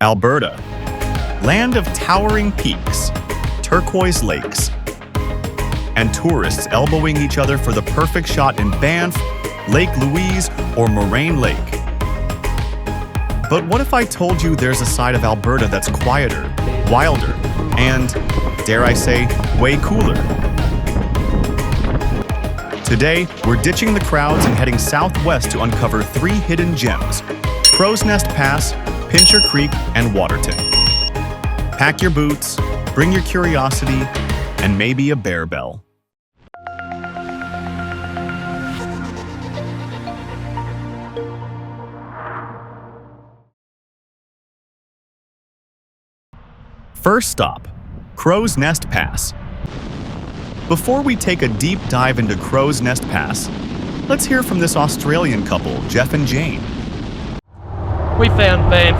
Alberta, land of towering peaks, turquoise lakes, and tourists elbowing each other for the perfect shot in Banff, Lake Louise, or Moraine Lake. But what if I told you there's a side of Alberta that's quieter, wilder, and, dare I say, way cooler? Today, we're ditching the crowds and heading southwest to uncover 3 hidden gems: Crowsnest Pass, Pincher Creek, and Waterton. Pack your boots, bring your curiosity, and maybe a bear bell. First stop, Crowsnest Pass. Before we take a deep dive into Crowsnest Pass, let's hear from this Australian couple, Jeff and Jane. We found Banff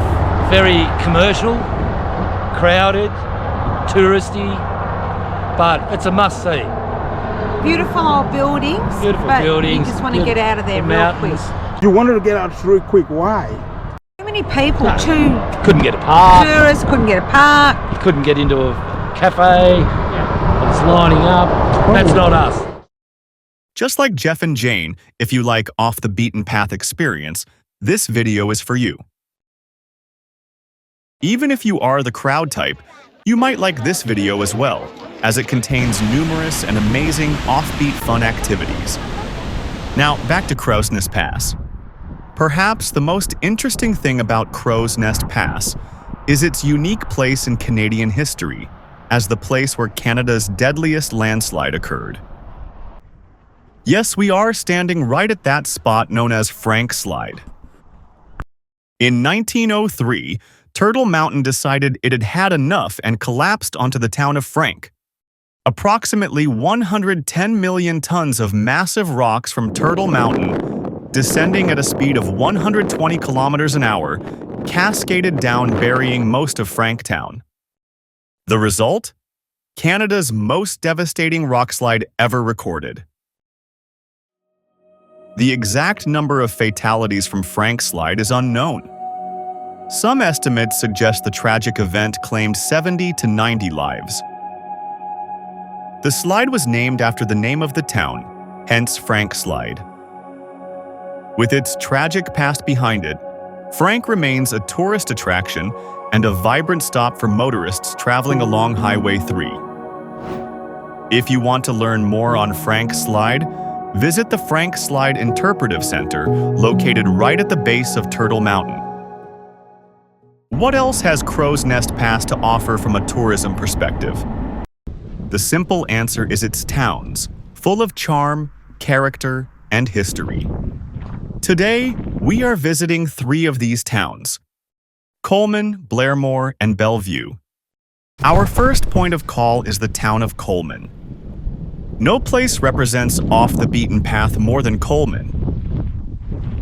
very commercial, crowded, touristy, but it's a must-see. Beautiful old buildings, Beautiful but buildings. you just want to get out of there real quick. Mountains. You wanted to get out real quick. Why? Too many people, Couldn't get a park, tourists couldn't get a park. couldn't get into a cafe, it's lining up. That's not us. Just like Jeff and Jane, if you like off-the-beaten-path experience, this video is for you. Even if you are the crowd type, you might like this video as well, as it contains numerous and amazing offbeat fun activities. Now, back to Crowsnest Pass. Perhaps the most interesting thing about Crowsnest Pass is its unique place in Canadian history as the place where Canada's deadliest landslide occurred. Yes, we are standing right at that spot known as Frank Slide. In 1903, Turtle Mountain decided it had had enough and collapsed onto the town of Frank. Approximately 110 million tons of massive rocks from Turtle Mountain, descending at a speed of 120 kilometers an hour, cascaded down, burying most of Franktown. The result? Canada's most devastating rockslide ever recorded. The exact number of fatalities from Frank Slide is unknown. Some estimates suggest the tragic event claimed 70 to 90 lives. The slide was named after the name of the town, hence Frank Slide. With its tragic past behind it, Frank remains a tourist attraction and a vibrant stop for motorists traveling along Highway 3. If you want to learn more on Frank Slide, visit the Frank Slide Interpretive Center, located right at the base of Turtle Mountain. What else has Crowsnest Pass to offer from a tourism perspective? The simple answer is its towns, full of charm, character, and history. Today, we are visiting 3 of these towns: Coleman, Blairmore, and Bellevue. Our first point of call is the town of Coleman. No place represents off-the-beaten-path more than Coleman.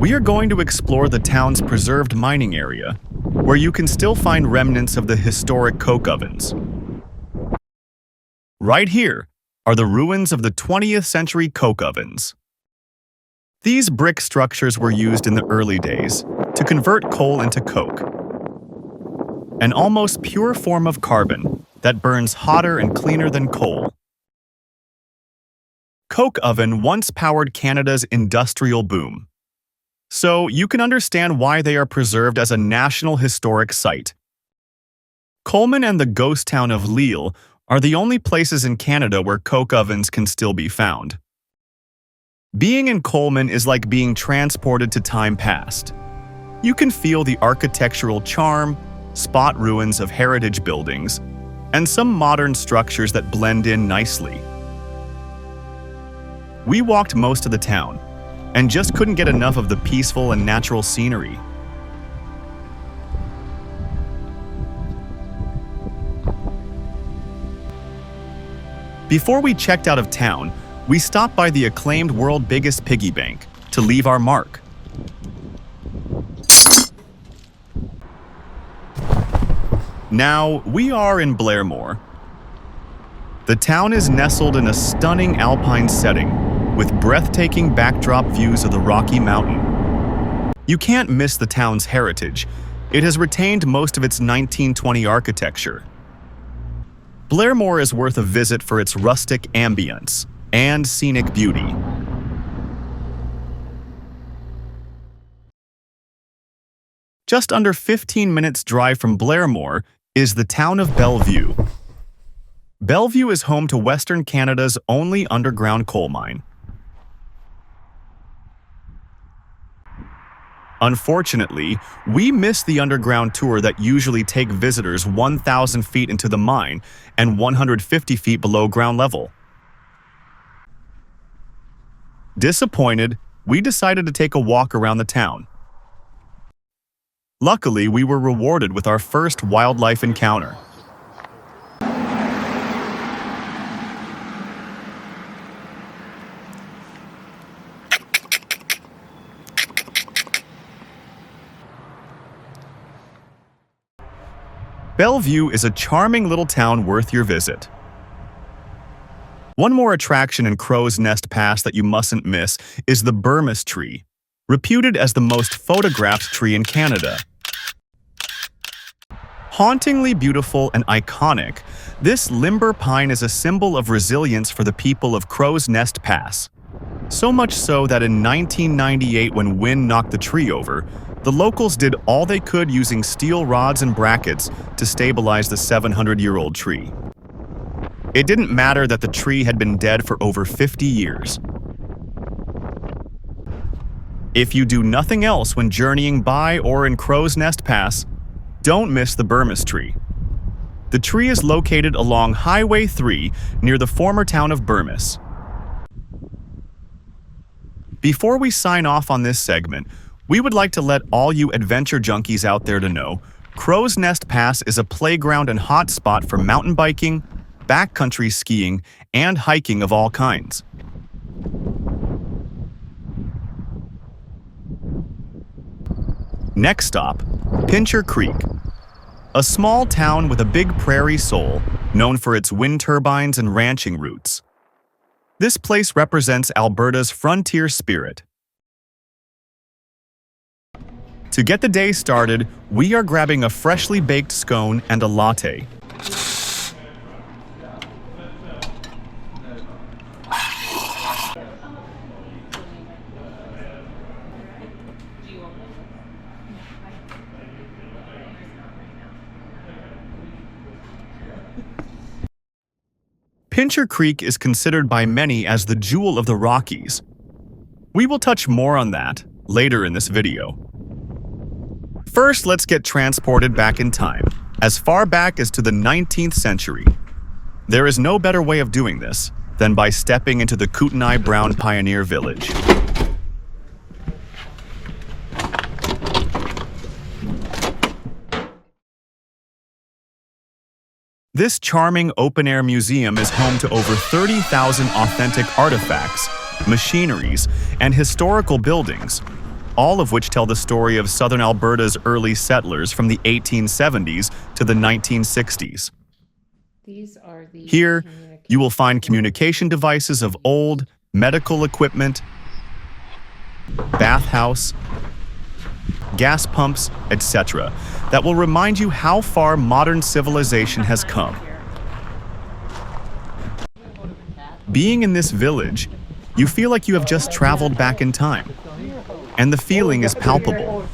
We are going to explore the town's preserved mining area, where you can still find remnants of the historic coke ovens. Right here are the ruins of the 20th century coke ovens. These brick structures were used in the early days to convert coal into coke, an almost pure form of carbon that burns hotter and cleaner than coal. Coke oven once powered Canada's industrial boom, so you can understand why they are preserved as a National Historic Site. Coleman and the ghost town of Lille are the only places in Canada where coke ovens can still be found. Being in Coleman is like being transported to time past. You can feel the architectural charm, spot ruins of heritage buildings, and some modern structures that blend in nicely. We walked most of the town, and just couldn't get enough of the peaceful and natural scenery. Before we checked out of town, we stopped by the acclaimed world's biggest piggy bank to leave our mark. Now, we are in Blairmore. The town is nestled in a stunning alpine setting with breathtaking backdrop views of the Rocky Mountain. You can't miss the town's heritage, It has retained most of its 1920 architecture. Blairmore is worth a visit for its rustic ambience and scenic beauty. Just under 15 minutes drive from Blairmore is the town of Bellevue. Bellevue is home to Western Canada's only underground coal mine. Unfortunately, we missed the underground tour that usually take visitors 1,000 feet into the mine and 150 feet below ground level. Disappointed, we decided to take a walk around the town. Luckily, we were rewarded with our first wildlife encounter. Bellevue is a charming little town worth your visit. One more attraction in Crowsnest Pass that you mustn't miss is the Burmese tree, reputed as the most photographed tree in Canada. Hauntingly beautiful and iconic, this limber pine is a symbol of resilience for the people of Crowsnest Pass. So much so that in 1998, when wind knocked the tree over, the locals did all they could using steel rods and brackets to stabilize the 700-year-old tree. It didn't matter that the tree had been dead for over 50 years. If you do nothing else when journeying by or in Crowsnest Pass, don't miss the Burmese tree. The tree is located along Highway 3 near the former town of Burmese. Before we sign off on this segment, we would like to let all you adventure junkies out there to know, Crowsnest Pass is a playground and hotspot for mountain biking, backcountry skiing, and hiking of all kinds. Next stop, Pincher Creek. A small town with a big prairie soul, known for its wind turbines and ranching roots. This place represents Alberta's frontier spirit. To get the day started, we are grabbing a freshly baked scone and a latte. Pincher Creek is considered by many as the jewel of the Rockies. We will touch more on that later in this video. First, let's get transported back in time, as far back as to the 19th century. There is no better way of doing this than by stepping into the Kootenai Brown Pioneer Village. This charming open-air museum is home to over 30,000 authentic artifacts, machineries, and historical buildings, all of which tell the story of southern Alberta's early settlers from the 1870s to the 1960s. Here, you will find communication devices of old, medical equipment, bathhouse, gas pumps, etc., that will remind you how far modern civilization has come. Being in this village, you feel like you have just traveled back in time, and the feeling is palpable.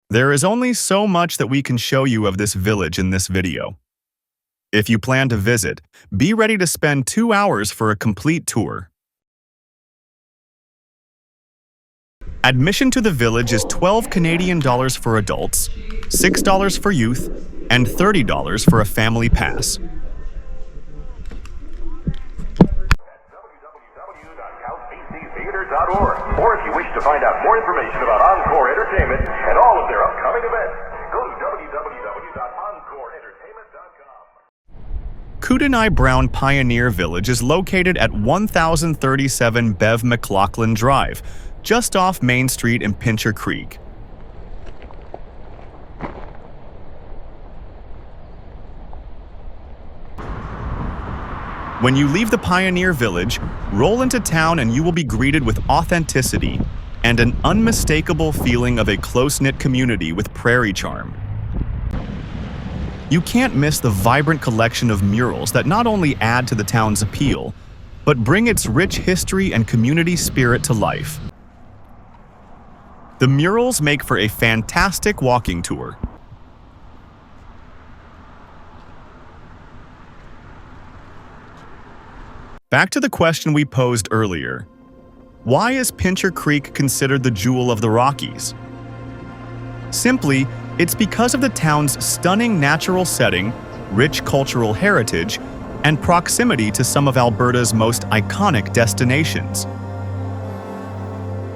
There is only so much that we can show you of this village in this video. If you plan to visit, be ready to spend 2 hours for a complete tour. Admission to the village is $12 Canadian for adults, $6 for youth, and $30 for a family pass. www.couchbctheater.org. Or if you wish to find out more information about Encore Entertainment and all of their upcoming events, go to www.encoreentertainment.com. Kootenai Brown Pioneer Village is located at 1037 Bev McLaughlin Drive, just off Main Street in Pincher Creek. When you leave the Pioneer Village, roll into town and you will be greeted with authenticity and an unmistakable feeling of a close-knit community with prairie charm. You can't miss the vibrant collection of murals that not only add to the town's appeal, but bring its rich history and community spirit to life. The murals make for a fantastic walking tour. Back to the question we posed earlier. Why is Pincher Creek considered the jewel of the Rockies? Simply, it's because of the town's stunning natural setting, rich cultural heritage, and proximity to some of Alberta's most iconic destinations.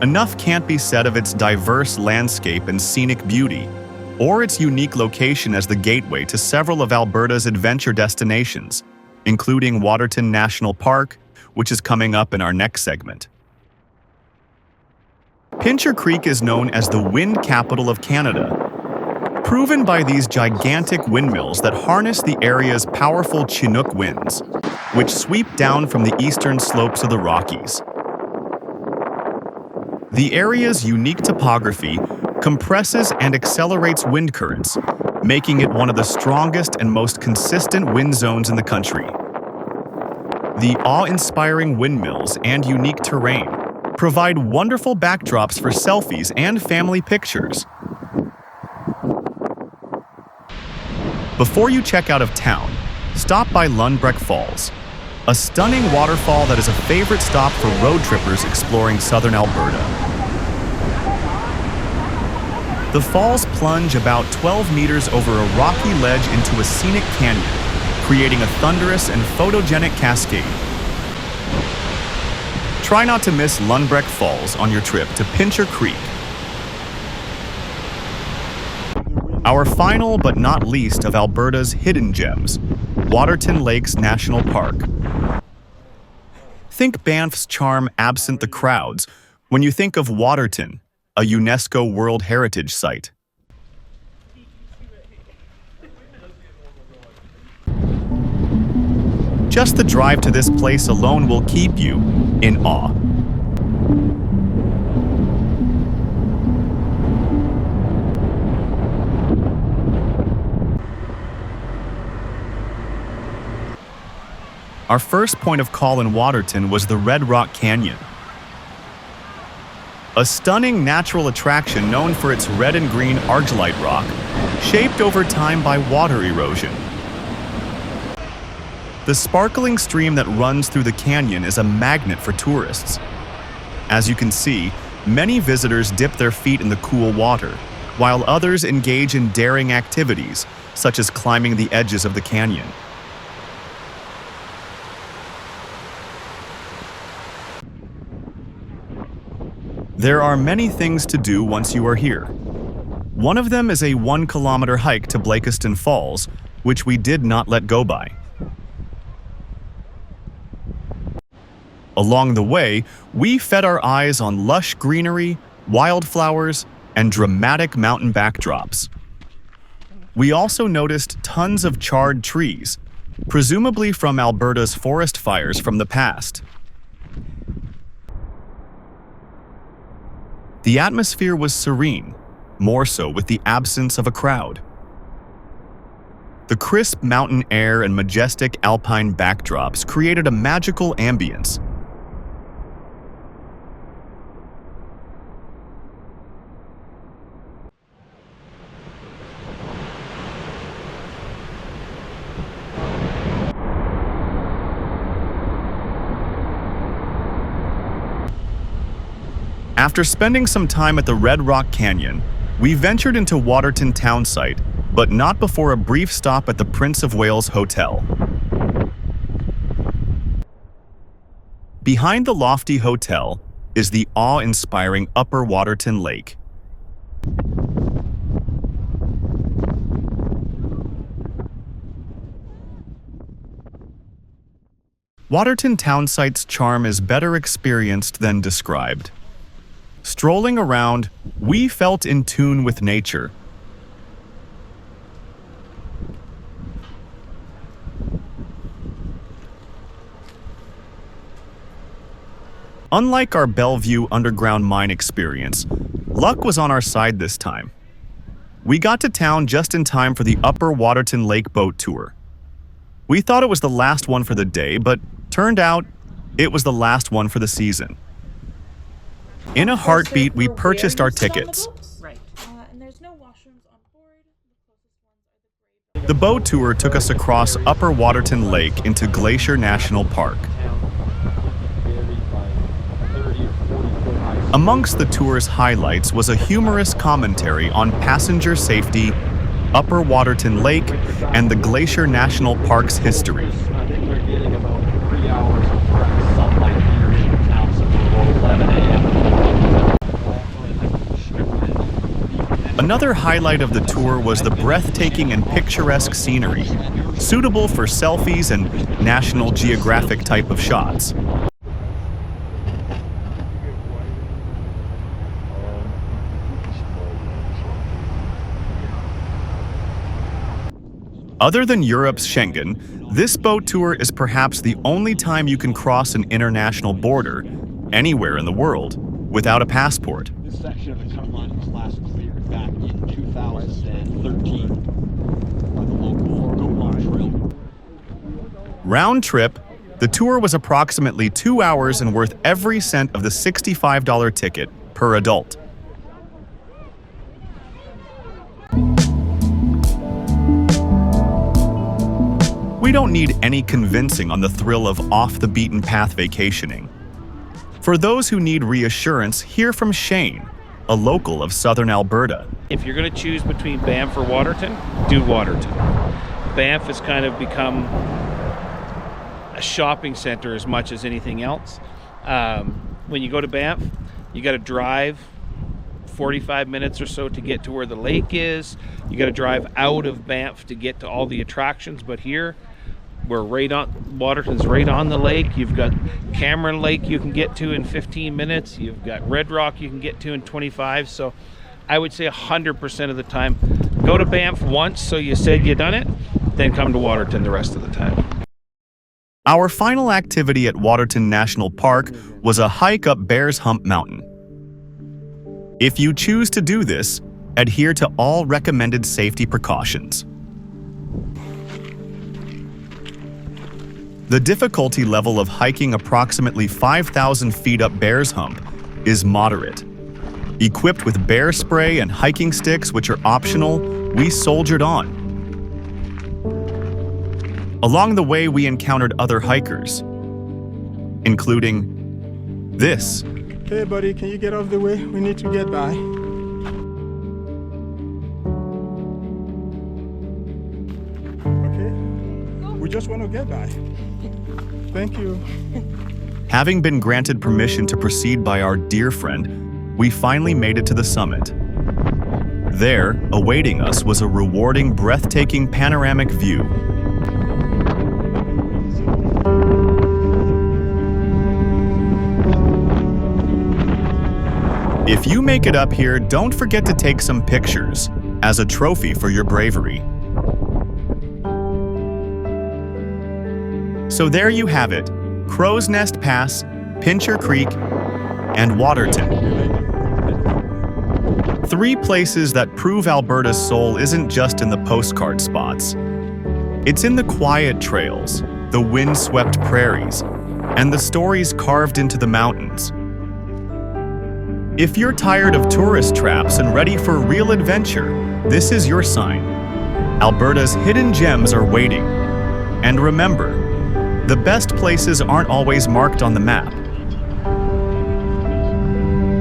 Enough can't be said of its diverse landscape and scenic beauty, or its unique location as the gateway to several of Alberta's adventure destinations, including Waterton National Park, which is coming up in our next segment. Pincher Creek is known as the wind capital of Canada, proven by these gigantic windmills that harness the area's powerful Chinook winds, which sweep down from the eastern slopes of the Rockies. The area's unique topography compresses and accelerates wind currents, making it one of the strongest and most consistent wind zones in the country. The awe-inspiring windmills and unique terrain provide wonderful backdrops for selfies and family pictures. Before you check out of town, stop by Lundbreck Falls, a stunning waterfall that is a favorite stop for road trippers exploring southern Alberta. The falls plunge about 12 meters over a rocky ledge into a scenic canyon, creating a thunderous and photogenic cascade. Try not to miss Lundbreck Falls on your trip to Pincher Creek. Our final but not least of Alberta's hidden gems, Waterton Lakes National Park. Think Banff's charm absent the crowds when you think of Waterton, a UNESCO World Heritage Site. Just the drive to this place alone will keep you in awe. Our first point of call in Waterton was the Red Rock Canyon, a stunning natural attraction known for its red and green argillite rock, shaped over time by water erosion. The sparkling stream that runs through the canyon is a magnet for tourists. As you can see, many visitors dip their feet in the cool water, while others engage in daring activities, such as climbing the edges of the canyon. There are many things to do once you are here. One of them is a 1-kilometer hike to Blakiston Falls, which we did not let go by. Along the way, we fed our eyes on lush greenery, wildflowers, and dramatic mountain backdrops. We also noticed tons of charred trees, presumably from Alberta's forest fires from the past. The atmosphere was serene, more so with the absence of a crowd. The crisp mountain air and majestic alpine backdrops created a magical ambience. After spending some time at the Red Rock Canyon, we ventured into Waterton Townsite, but not before a brief stop at the Prince of Wales Hotel. Behind the lofty hotel is the awe-inspiring Upper Waterton Lake. Waterton townsite's charm is better experienced than described. Strolling around, we felt in tune with nature. Unlike our Bellevue underground mine experience, luck was on our side this time. We got to town just in time for the Upper Waterton Lake boat tour. We thought it was the last one for the day, but turned out it was the last one for the season. In a heartbeat, we purchased our tickets. And there's no washrooms on board. The boat tour took us across Upper Waterton Lake into Glacier National Park. Amongst the tour's highlights was a humorous commentary on passenger safety, Upper Waterton Lake, and the Glacier National Park's history. I think they're getting about 3 hours of direct sunlight here in town, so about 11 a.m. Another highlight of the tour was the breathtaking and picturesque scenery, suitable for selfies and National Geographic type of shots. Other than Europe's Schengen, this boat tour is perhaps the only time you can cross an international border, anywhere in the world, without a passport. This section of the cut line was last cleared back in 2013 by the local Go-Long Trail. Round trip, the tour was approximately 2 hours and worth every cent of the $65 ticket per adult. We don't need any convincing on the thrill of off-the-beaten-path vacationing. For those who need reassurance, hear from Shane, a local of southern Alberta. If you're going to choose between Banff or Waterton, do Waterton. Banff has kind of become a shopping center as much as anything else. When you go to Banff, you got to drive 45 minutes or so to get to where the lake is. You got to drive out of Banff to get to all the attractions, but here we're Waterton's right on the lake. You've got Cameron Lake you can get to in 15 minutes. You've got Red Rock you can get to in 25. So I would say 100% of the time, go to Banff once so you said you done it, then come to Waterton the rest of the time. Our final activity at Waterton National Park was a hike up Bear's Hump Mountain. If you choose to do this, adhere to all recommended safety precautions. The difficulty level of hiking approximately 5,000 feet up Bear's Hump is moderate. Equipped with bear spray and hiking sticks, which are optional, we soldiered on. Along the way, we encountered other hikers, including this. Hey, buddy, can you get off the way? We need to get by. Okay? We just want to get by. Thank you. Having been granted permission to proceed by our dear friend, we finally made it to the summit. There, awaiting us, was a rewarding, breathtaking panoramic view. If you make it up here, don't forget to take some pictures as a trophy for your bravery. So there you have it, Crowsnest Pass, Pincher Creek, and Waterton. 3 places that prove Alberta's soul isn't just in the postcard spots. It's in the quiet trails, the windswept prairies, and the stories carved into the mountains. If you're tired of tourist traps and ready for real adventure, this is your sign. Alberta's hidden gems are waiting. And remember, the best places aren't always marked on the map.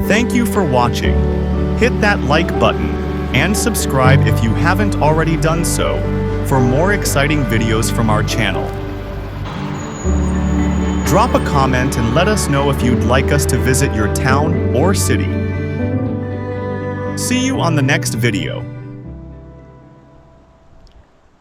Thank you for watching. Hit that like button and subscribe if you haven't already done so for more exciting videos from our channel. Drop a comment and let us know if you'd like us to visit your town or city. See you on the next video.